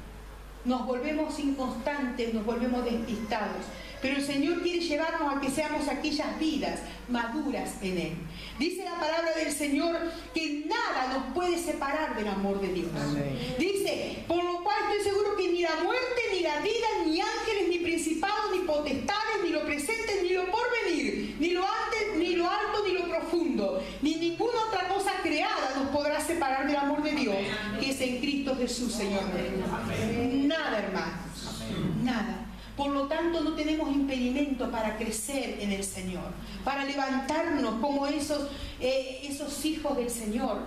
nos volvemos inconstantes, nos volvemos despistados. Pero el Señor quiere llevarnos a que seamos aquellas vidas maduras en Él. Dice la palabra del Señor que nada nos puede separar del amor de Dios. Amén. Dice, por lo cual estoy seguro que ni la muerte, ni la vida, ni ángeles, ni principados, ni potestades, ni lo presente, ni lo porvenir, ni lo antes, ni lo alto, ni lo profundo, ni ninguna otra cosa creada nos podrá separar del amor de Dios, que es en Cristo Jesús, Señor. Amén. Nada, hermanos. Amén. Nada. Por lo tanto, no tenemos impedimento para crecer en el Señor, para levantarnos como esos hijos del Señor,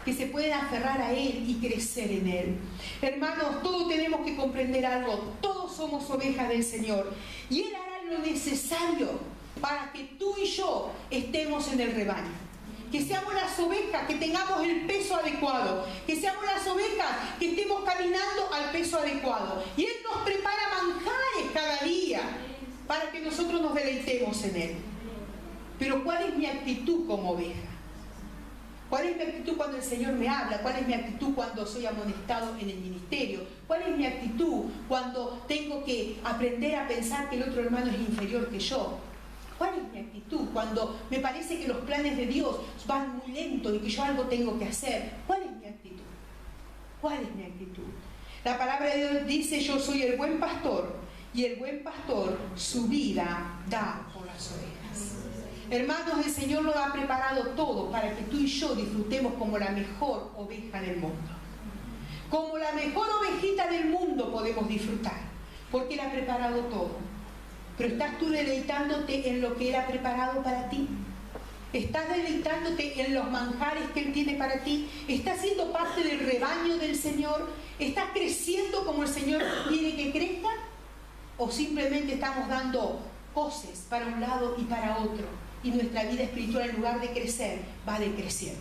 que se pueden aferrar a Él y crecer en Él. Hermanos, todos tenemos que comprender algo, todos somos ovejas del Señor, y Él hará lo necesario para que tú y yo estemos en el rebaño. Que seamos las ovejas, que tengamos el peso adecuado, que seamos las ovejas, que estemos caminando al peso adecuado. Y Él nos prepara manjares cada día para que nosotros nos deleitemos en Él. Pero ¿cuál es mi actitud como oveja? ¿Cuál es mi actitud cuando el Señor me habla? ¿Cuál es mi actitud cuando soy amonestado en el ministerio? ¿Cuál es mi actitud cuando tengo que aprender a pensar que el otro hermano es inferior que yo? ¿Cuál es mi actitud cuando me parece que los planes de Dios van muy lentos y que yo algo tengo que hacer? ¿Cuál es mi actitud? ¿Cuál es mi actitud? La palabra de Dios dice, yo soy el buen pastor, y el buen pastor su vida da por las ovejas. Hermanos, el Señor nos ha preparado todo para que tú y yo disfrutemos como la mejor oveja del mundo. Como la mejor ovejita del mundo podemos disfrutar, porque Él ha preparado todo. Pero ¿estás tú deleitándote en lo que Él ha preparado para ti? ¿Estás deleitándote en los manjares que Él tiene para ti? ¿Estás siendo parte del rebaño del Señor? ¿Estás creciendo como el Señor quiere que crezca? ¿O simplemente estamos dando voces para un lado y para otro? Y nuestra vida espiritual, en lugar de crecer, va decreciendo.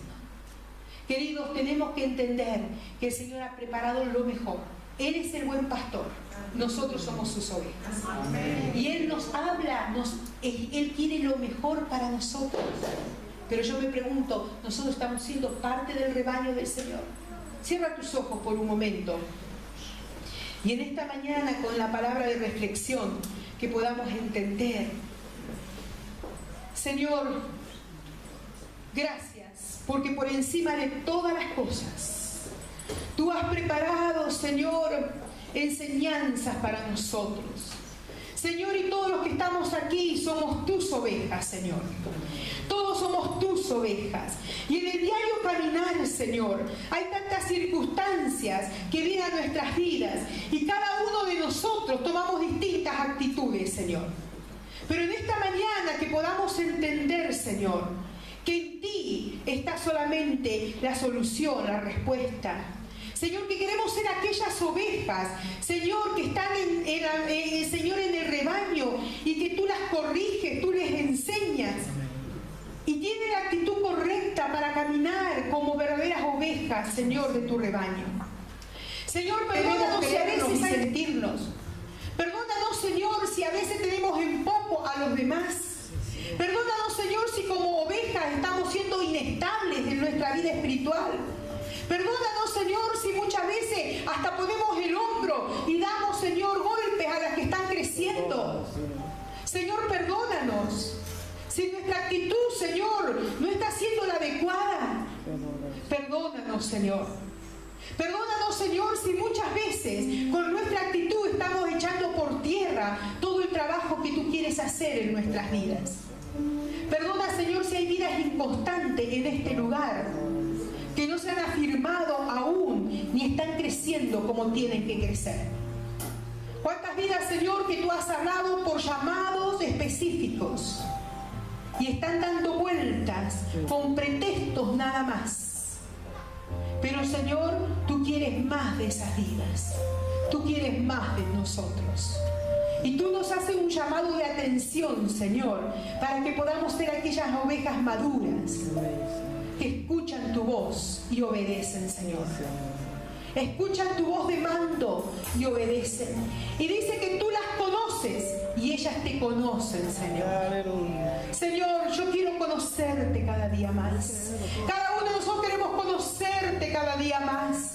Queridos, tenemos que entender que el Señor ha preparado lo mejor. Él es el buen pastor. Nosotros somos sus ovejas. Amén. Y Él nos habla, Él quiere lo mejor para nosotros. Pero yo me pregunto, ¿nosotros estamos siendo parte del rebaño del Señor? Cierra tus ojos por un momento. Y en esta mañana, con la palabra de reflexión, que podamos entender. Señor, gracias, porque por encima de todas las cosas, Tú has preparado, Señor, enseñanzas para nosotros. Señor, y todos los que estamos aquí somos tus ovejas, Señor. Todos somos tus ovejas. Y en el diario caminar, Señor, hay tantas circunstancias que vienen a nuestras vidas. Y cada uno de nosotros tomamos distintas actitudes, Señor. Pero en esta mañana que podamos entender, Señor, que en ti está solamente la solución, la respuesta. Señor, que queremos ser aquellas ovejas, Señor, que están Señor, en el rebaño y que tú las corriges, tú les enseñas y tienen la actitud correcta para caminar como verdaderas ovejas, Señor, de tu rebaño. Señor, perdónanos si a veces hay sentirnos. Perdónanos, Señor, si a veces tenemos en poco a los demás. Perdónanos, Señor, si como ovejas estamos siendo inestables en nuestra vida espiritual. Perdónanos, Señor, si muchas veces hasta ponemos el hombro y damos, Señor, golpes a las que están creciendo. Señor, perdónanos. Si nuestra actitud, Señor, no está siendo la adecuada. Perdónanos, Señor. Perdónanos, Señor, si muchas veces con nuestra actitud estamos echando por tierra todo el trabajo que tú quieres hacer en nuestras vidas. Perdona, Señor, si hay vidas inconstantes en este lugar, que no se han afirmado aún, ni están creciendo como tienen que crecer. ¿Cuántas vidas, Señor, que tú has hablado por llamados específicos y están dando vueltas con pretextos nada más? Pero, Señor, tú quieres más de esas vidas. Tú quieres más de nosotros. Y tú nos haces un llamado de atención, Señor, para que podamos ser aquellas ovejas maduras que escuchan tu voz y obedecen, Señor. Escuchan tu voz de mando y obedecen. Y dice que tú las conoces y ellas te conocen, Señor. Señor, yo quiero conocerte cada día más. Cada uno de nosotros queremos conocerte cada día más.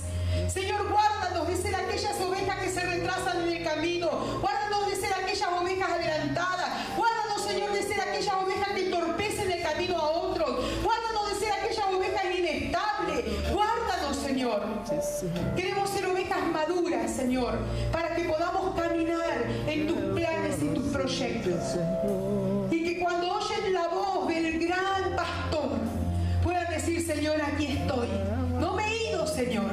Señor, guárdanos de ser aquellas ovejas que se retrasan en el camino. Guárdanos de ser aquellas ovejas adelantadas. Guárdanos, Señor, de ser aquellas ovejas que entorpecen el camino a otros. Guárdanos de ser aquellas ovejas inestables. Guárdanos, Señor. Queremos ser ovejas maduras, Señor, para que podamos caminar en tus planes y tus proyectos. Y que cuando oyen la voz del gran pastor, puedan decir, Señor, aquí estoy. No me he ido, Señor.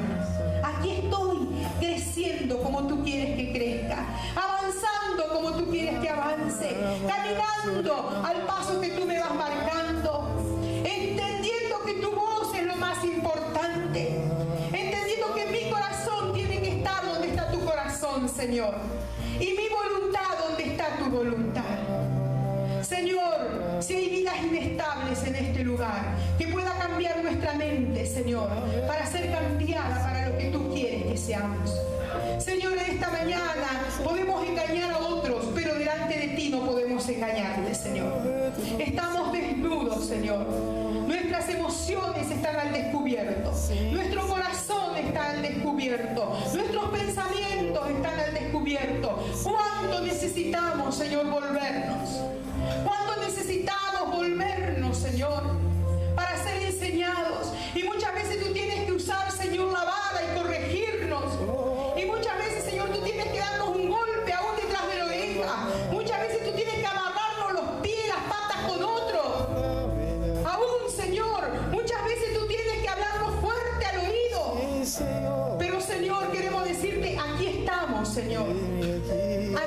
Aquí estoy, creciendo como tú quieres que crezca, avanzando como tú quieres que avance, caminando al paso que tú me vas marcando, entendiendo que tu voz es lo más importante, entendiendo que mi corazón tiene que estar donde está tu corazón, Señor, y mi voluntad donde está tu voluntad. Señor, si hay vidas inestables en este lugar, que pueda cambiar nuestra mente, Señor, para ser cambiada para lo que tú quieres que seamos. Señor, en esta mañana podemos engañar a otros, pero delante de ti no podemos engañarte, Señor. Estamos desnudos, Señor. Nuestras emociones están al descubierto. Nuestro corazón está al descubierto. Nuestros pensamientos están al descubierto. ¿Cuánto necesitamos, Señor, volvernos? ¿Cuánto necesitamos volvernos, Señor, para ser enseñados? Y muchas veces tú tienes que usar, Señor, la vara y corregirnos. Y muchas veces, Señor, tú tienes que darnos un golpe aún detrás de la oreja. Muchas veces tú tienes que amarrarnos los pies, las patas con otro. Aún, Señor, muchas veces tú tienes que hablarnos fuerte al oído. Pero, Señor, queremos decirte, aquí estamos, Señor.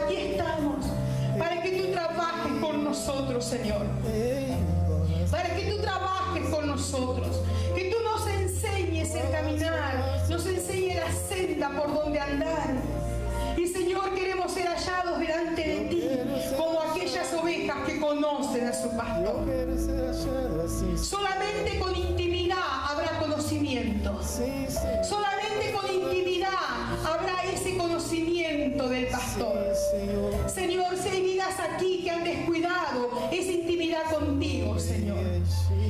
Aquí estamos. Para que tú trabajes con nosotros, Señor. Para que tú trabajes con nosotros. Que tú nos enseñes el caminar. Nos enseñes la senda por donde andar. Y, Señor, queremos ser hallados delante de ti como aquellas ovejas que conocen a su pastor. Solamente con intimidad habrá conocimiento. Solamente con intimidad habrá ese conocimiento del pastor. Señor, si hay vidas aquí que han descuidado esa intimidad contigo, Señor,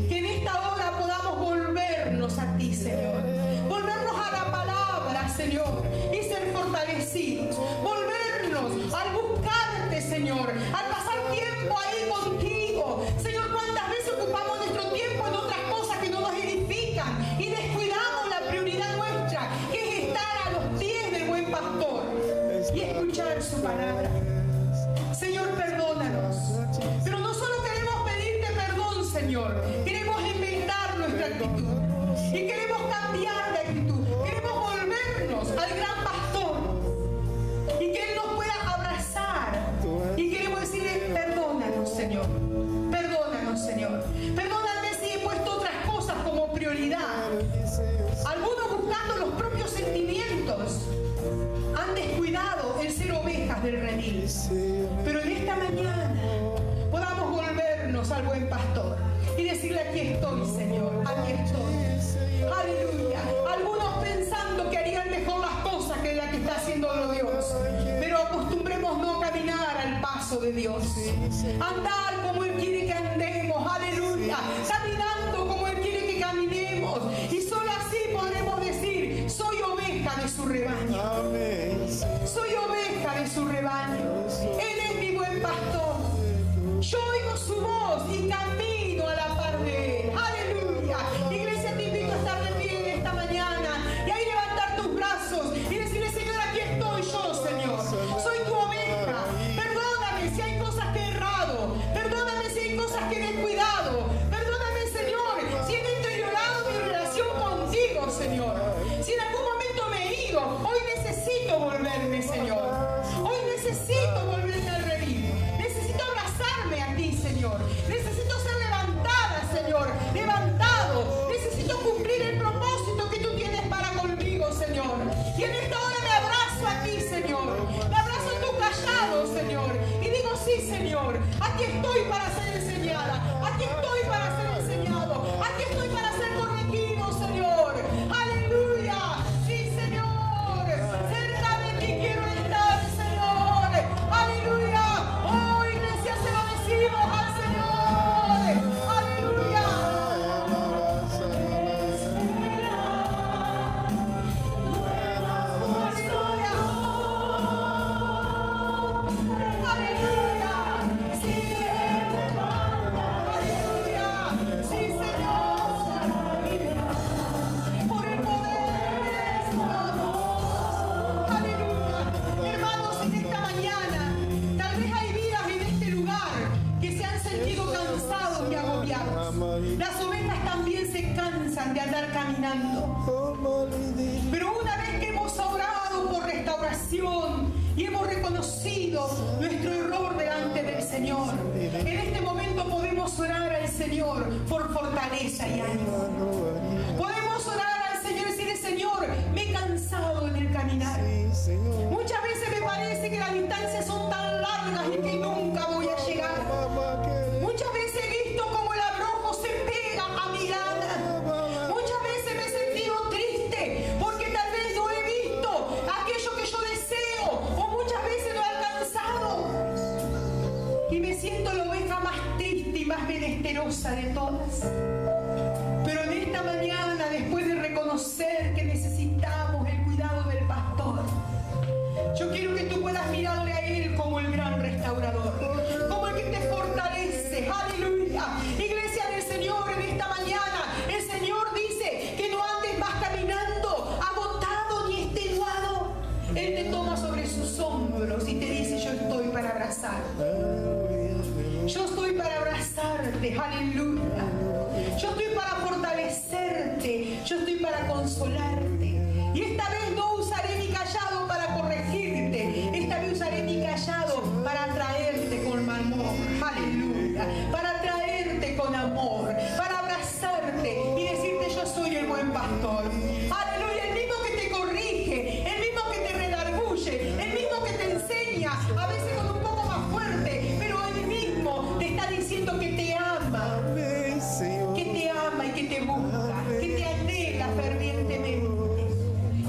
que en esta hora podamos volvernos a ti, Señor, volvernos a la palabra, Señor, y ser fortalecidos, volvernos al buscarte, Señor, al pasar tiempo ahí contigo. Señor, ¿cuántas veces ocupamos nuestro tiempo en otras cosas que no nos edifican y descuidamos la prioridad nuestra, que es estar a los pies del buen pastor y escuchar su palabra? Señor, perdónanos. Pero no solo queremos pedirte perdón, Señor, queremos enmendar nuestra actitud y queremos cambiar de actitud. Queremos volvernos al gran pastor y que Él nos pueda abrazar. Y queremos decirle, perdónanos, Señor. Perdónanos, Señor. Perdóname si he puesto otras cosas como Pero en esta mañana podamos volvernos al buen pastor y decirle: aquí estoy, Señor, aquí estoy. Aleluya. Algunos pensando que harían mejor las cosas que la que está haciendo Dios, pero acostumbremos no caminar al paso de Dios, andar como Él quiere que andemos, aleluya, caminando como Él quiere que caminemos, y solo así podremos decir: soy oveja de su rebaño, soy oveja de su rebaño, Él es mi buen pastor, yo oigo su voz y camino a la par de Él, aleluya. Iglesia, te invito a estar de pie en esta mañana y ahí levantar tus brazos y decirle: Señor, aquí estoy yo, Señor, soy tu oveja, perdóname si hay cosas que he errado, perdóname si hay cosas que he descuidado, perdóname, Señor, si he deteriorado mi relación contigo, Señor, si en algún momento me he ido, hoy necesito volverme, Señor, hoy necesito volverme al redil, necesito abrazarme a ti, Señor, necesito ser levantada, Señor, levantado, necesito cumplir el propósito que tú tienes para conmigo, Señor, y en esta hora me abrazo a ti, Señor, me abrazo en tu callado, Señor, y digo: sí, Señor, aquí estoy para ser enseñada, aquí estoy para ser enseñado, aquí estoy para ser corregido, Señor, aleluya, sí, Señor, cerca de ti quiero estar, Señor, aleluya. Oh, iglesia, se lo decimos al Señor, aleluya. Las ovejas también se cansan de andar caminando. Pero una vez que hemos orado por restauración y hemos reconocido nuestro error delante del Señor, en este momento podemos orar al Señor por fortaleza y ánimo. Podemos orar al Señor y decirle: Señor, me he cansado en el caminar. Muchas veces me parece que las distancias son tan largas y que nunca voy a llegar. Muchas veces he visto como el abrojo se pega a mi lana. Muchas veces me he sentido triste porque tal vez no he visto aquello que yo deseo, o muchas veces no he alcanzado. Y me siento la oveja más triste y más menesterosa de todas. Pero en esta mañana, después de reconocer que necesitamos el cuidado del pastor, yo quiero que tú puedas mirarle a Él como el gran restaurador, como el que te fortalece. Aleluya. Iglesia del Señor, en esta mañana el Señor dice que no andes más caminando agotado ni extenuado. Él te toma sobre sus hombros y te dice: yo estoy para abrazarte, yo estoy para abrazarte, aleluya, yo estoy para fortalecerte, yo estoy para consolarte. Y esta vez no usaré mi callado para corregirte, esta vez usaré mi callado para traerte con amor, aleluya, para traerte con amor, para abrazarte y decirte: yo soy el buen pastor, aleluya. El mismo que te corrige, el mismo que te redarguye, el mismo que te enseña, a veces con un poco más fuerte, pero él mismo te está diciendo que te ama y que te busca, que te anhela fervientemente.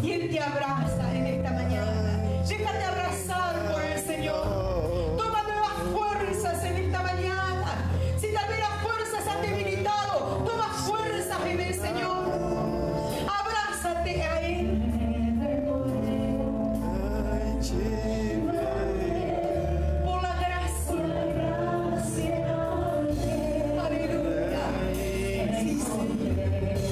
Y Él te abraza en esta mañana. Déjate abrazar por el Señor. Toma nuevas fuerzas en esta mañana. Si tal vez las fuerzas han debilitado, toma fuerzas en el Señor. Abrázate a Él. Por la gracia. Aleluya. Sí, Señor.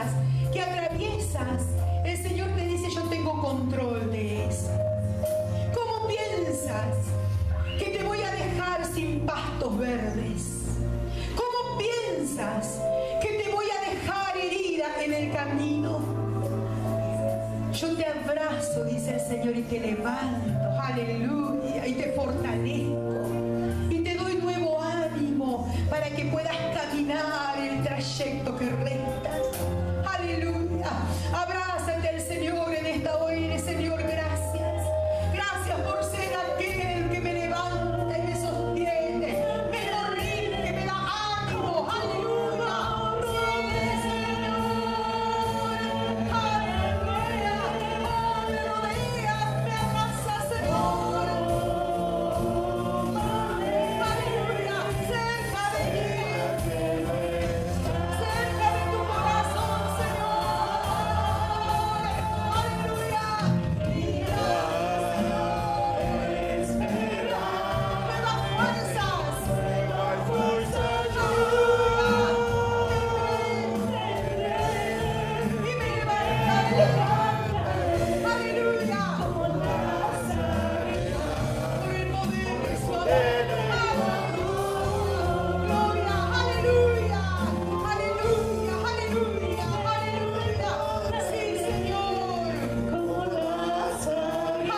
cosas que atraviesas, el Señor te dice: yo tengo control de eso. ¿Cómo piensas que te voy a dejar sin pastos verdes? ¿Cómo piensas que te voy a dejar herida en el camino? Yo te abrazo, dice el Señor, y te levanto, aleluya, y te fortalezco, y te doy nuevo ánimo para que puedas caminar el trayecto que resta. Aleluya, abrázate al Señor en esta hora. Señor, gracias, gracias por ser aquel que me levanta y me sostiene, me corrige, me da ánimo. Aleluya, sí, Señor, aleluya, oh, me rodeas, me abrazas, Señor, aleluya, cerca de mí, cerca de tu corazón, Señor, aleluya, me da fuerzas, y me levanta, aleluya, por el poder de su amor, gloria, aleluya, aleluya, aleluya, aleluya, sí, Señor,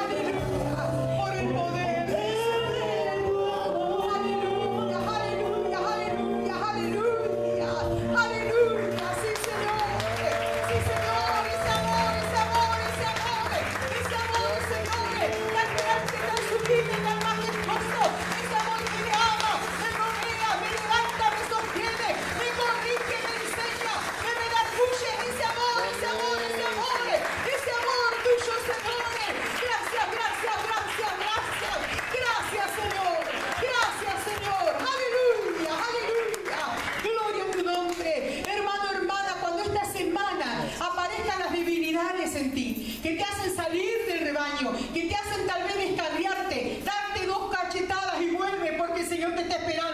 aleluya, por el poder de su amor, aleluya, aleluya, aleluya, aleluya, aleluya, sí, Señor, ese amor, ese amor, ese amor, ese amor, Señor, tan grande, tan sublime, tan majestuoso, ese amor que me ama, me rodea, me levanta, me sostiene, me corrige, me enseña, me redarguye, ese amor, ese amor, ese amor, ese amor tuyo, Señor. Gracias, gracias, gracias, gracias, gracias, Señor, gracias, Señor, aleluya, aleluya, gloria a tu nombre. Hermano, hermana, cuando esta semana aparezcan las debilidades en ti, que te hacen salir del rebaño, que te hacen tal vez descarriarte, darte dos cachetadas y vuelve, porque el Señor te está esperando.